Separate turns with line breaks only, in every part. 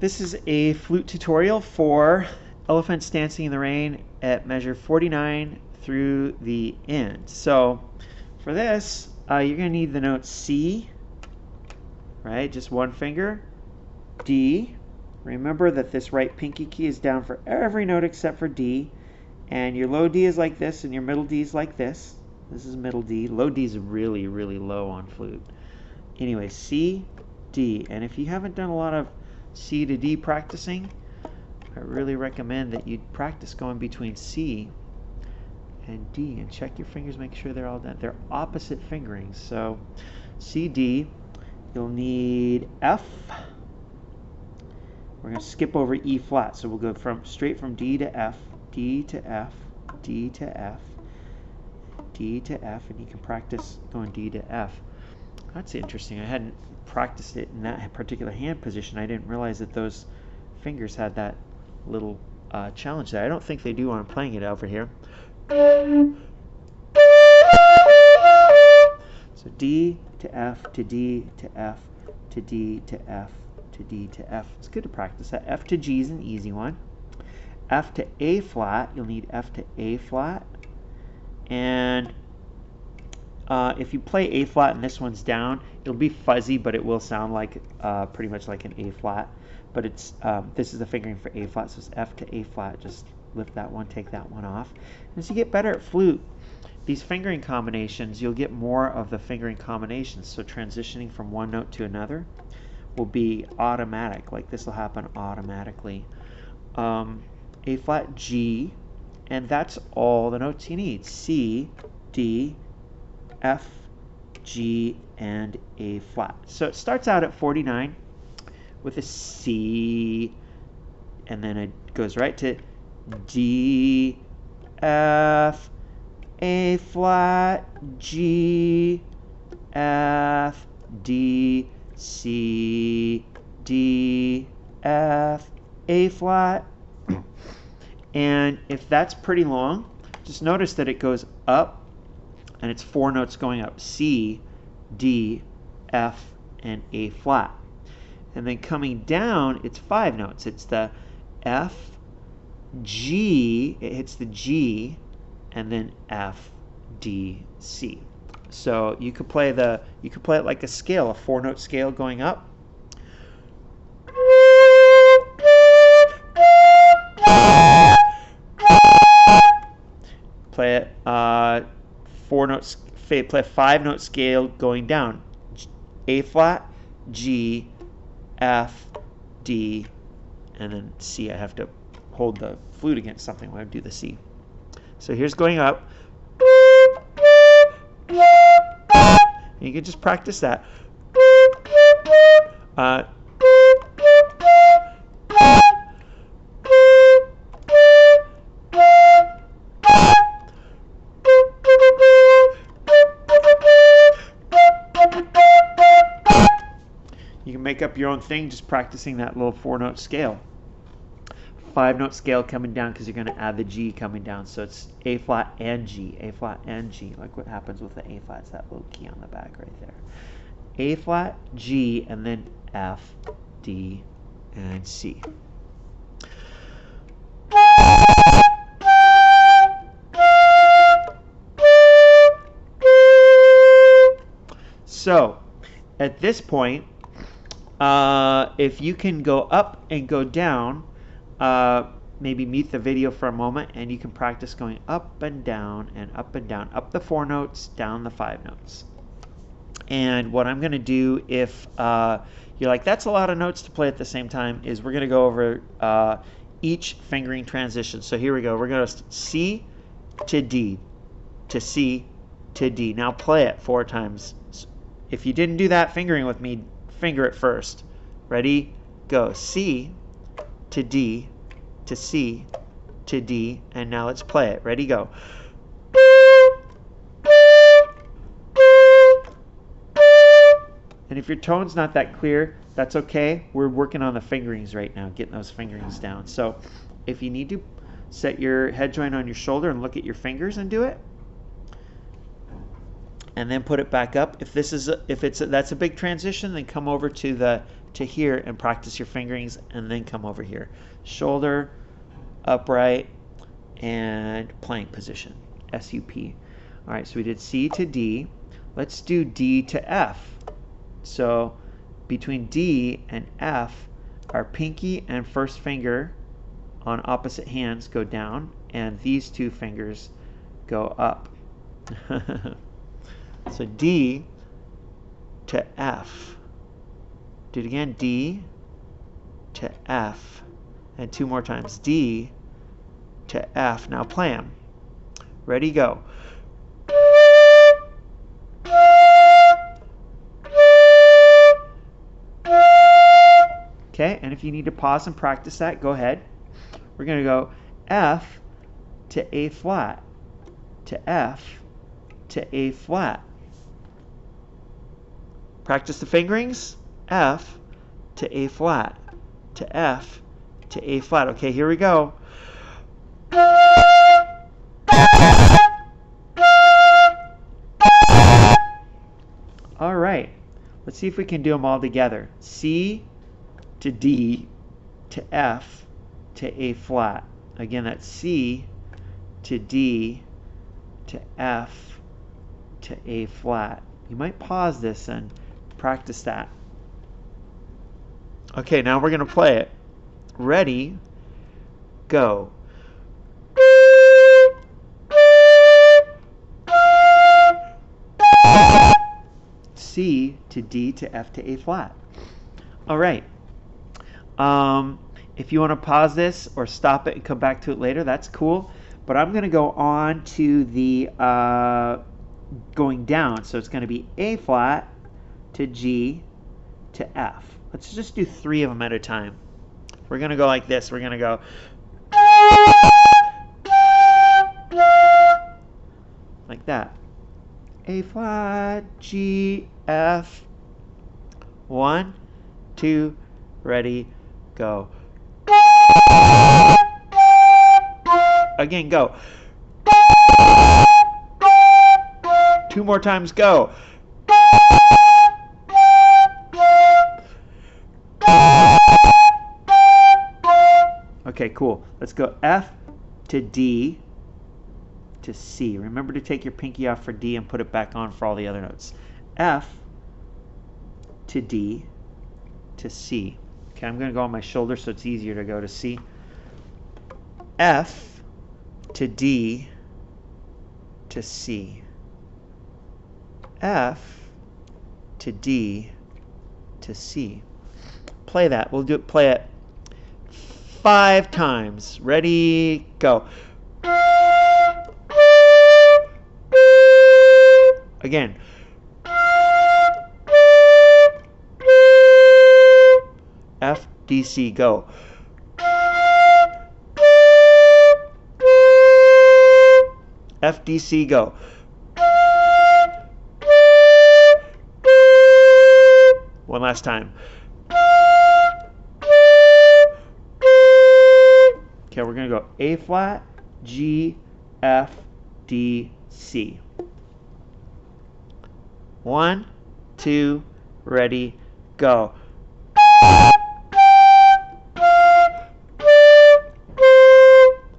This is a flute tutorial for elephants dancing in the rain at measure 49 through the end. So for this, you're going to need the note C, right? Just one finger. D. Remember that this right pinky key is down for every note except for D. And your low D is like this, and your middle D is like this. This is middle D. Low D is really, really low on flute. Anyway, C, D. And if you haven't done a lot of C to D practicing, I really recommend that you practice going between C and D and check your fingers, make sure they're all done. They're opposite fingerings. So C, D, you'll need F. We're going to skip over E flat, so we'll go straight from D to F, D to F, D to F, D to F, and you can practice going D to F. That's interesting. I hadn't practiced it in that particular hand position. I didn't realize that those fingers had that little challenge there. I don't think they do when I'm playing it over here. So D to F to D to F to D to F to D to F. It's good to practice that. F to G is an easy one. F to A flat, you'll need F to A flat. And if you play A flat and this one's down, it'll be fuzzy, but it will sound like pretty much like an A flat. But it's this is the fingering for A flat, so it's F to A flat. Just lift that one, take that one off. And as you get better at flute, these fingering combinations, you'll get more of the fingering combinations. So transitioning from one note to another will be automatic. Like this will happen automatically. A flat, G, and that's all the notes you need. C, D, F, G, and A flat. So it starts out at 49 with a C, and then it goes right to D, F, A flat, G, F, D, C, D, F, A flat. And if that's pretty long, just notice that it goes up, and it's 4 notes going up: C, D, F, and A flat. And then coming down, it's 5 notes. It's the F, G, it hits the G, and then F, D, C. So you could play it like a scale, a 4-note scale going up. Play it 4 notes. Play a 5-note scale going down: A flat, G, F, D, and then C. I have to hold the flute against something when I do the C. So here's going up. And you can just practice that. You can make up your own thing just practicing that little 4-note scale. 5-note scale coming down because you're going to add the G coming down. So it's A flat and G, A flat and G, like what happens with the A flat. It's that little key on the back right there. A flat, G, and then F, D, and C. So at this point, if you can go up and go down, maybe mute the video for a moment, and you can practice going up and down and up and down, up the 4 notes, down the 5 notes. And what I'm going to do, if you're like, that's a lot of notes to play at the same time, is we're going to go over each fingering transition. So here we go. We're going to C to D to C to D. Now play it 4 times. If you didn't do that fingering with me, finger it first. Ready? Go. C to D to C to D, and now let's play it. Ready? Go. And if your tone's not that clear, that's okay. We're working on the fingerings right now, getting those fingerings down. So if you need to, set your head joint on your shoulder and look at your fingers and do it. And then put it back up. If that's a big transition, then come over to the to here and practice your fingerings, and then come over here. Shoulder, upright, and plank position, S-U-P. All right, so we did C to D. Let's do D to F. So between D and F, our pinky and first finger on opposite hands go down, and these two fingers go up. So D to F. Do it again, D to F. And two more times, D to F. Now play them. Ready, go. Okay, and if you need to pause and practice that, go ahead. We're going to go F to A flat, to F to A flat. Practice the fingerings. F to A flat, to F to A flat. Okay, here we go. All right, let's see if we can do them all together. C to D to F to A flat. Again, that's C to D to F to A flat. You might pause this and practice that. Okay, now we're going to play it. Ready, go. C to D to F to A flat. All right. If you want to pause this or stop it and come back to it later, that's cool. But I'm going to go on to the going down. So it's going to be A flat to G to F. Let's just do 3 of them at a time. We're going to go like this. We're going to go. Like that. A flat, G, F. 1, 2, ready, go. Again, go. 2 more times, go. Okay, cool. Let's go F to D to C. Remember to take your pinky off for D and put it back on for all the other notes. F to D to C. Okay, I'm going to go on my shoulder so it's easier to go to C. F to D to C. F to D to C. Play that. We'll do it. Play it 5 times. Ready, go. Again. F, D, C, go. F, D, C, go. One last time. Okay, we're going to go A flat, G, F, D, C. 1, 2, ready, go.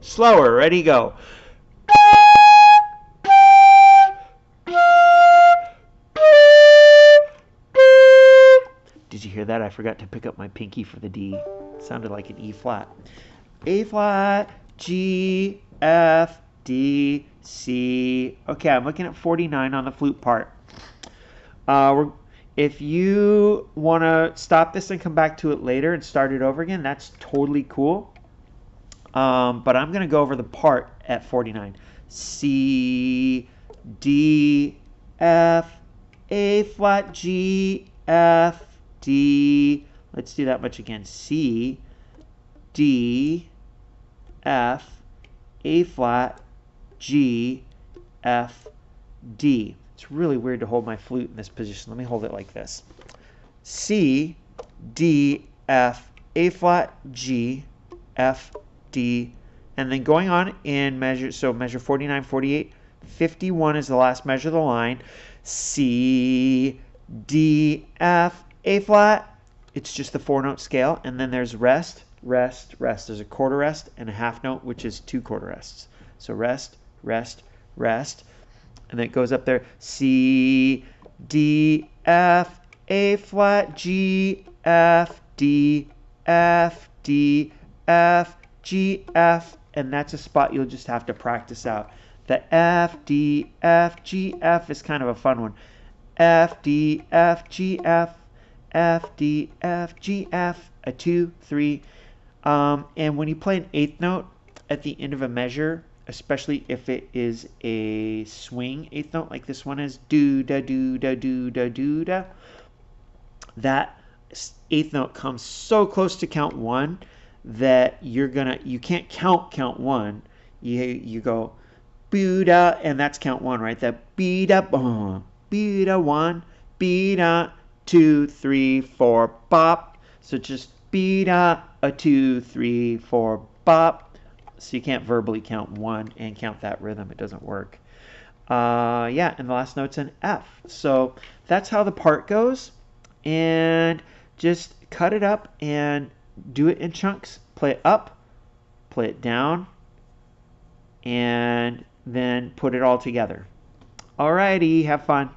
Slower, ready, go. Did you hear that? I forgot to pick up my pinky for the D. It sounded like an E flat. A flat, G, F, D, C. Okay, I'm looking at 49 on the flute part. If you want to stop this and come back to it later and start it over again, that's totally cool. But I'm going to go over the part at 49. C, D, F, A flat, G, F, D. Let's do that much again. C, D, F, A flat, G, F, D. It's really weird to hold my flute in this position. Let me hold it like this. C, D, F, A flat, G, F, D, and then going on in measure, so measure 49, 48, 51 is the last measure of the line. C, D, F, A flat, it's just the 4-note scale, and then there's rest, rest, rest. There's a quarter rest and a half note, which is 2 quarter rests. So rest, rest, rest, and then it goes up there, C, D, F, A flat, G, F, D, F, D, F, G, F, and that's a spot you'll just have to practice out. The F, D, F, G, F is kind of a fun one. F, D, F, G, F, F, D, F, G, F, a 2, 3. And when you play an 8th note at the end of a measure, especially if it is a swing 8th note like this one is, do, da, do, da, do, da, do, da, that 8th note comes so close to count 1 that you can't count 1. You go, boo-da, and that's count 1, right? That be-da, boom, be-da, 1, be-da, 2, 3, 4, bop. So just be-da, a 2, 3, 4, bop. So you can't verbally count 1 and count that rhythm. It doesn't work. Yeah, and the last note's an F. So that's how the part goes. And just cut it up and do it in chunks. Play it up, play it down, and then put it all together. Alrighty, have fun.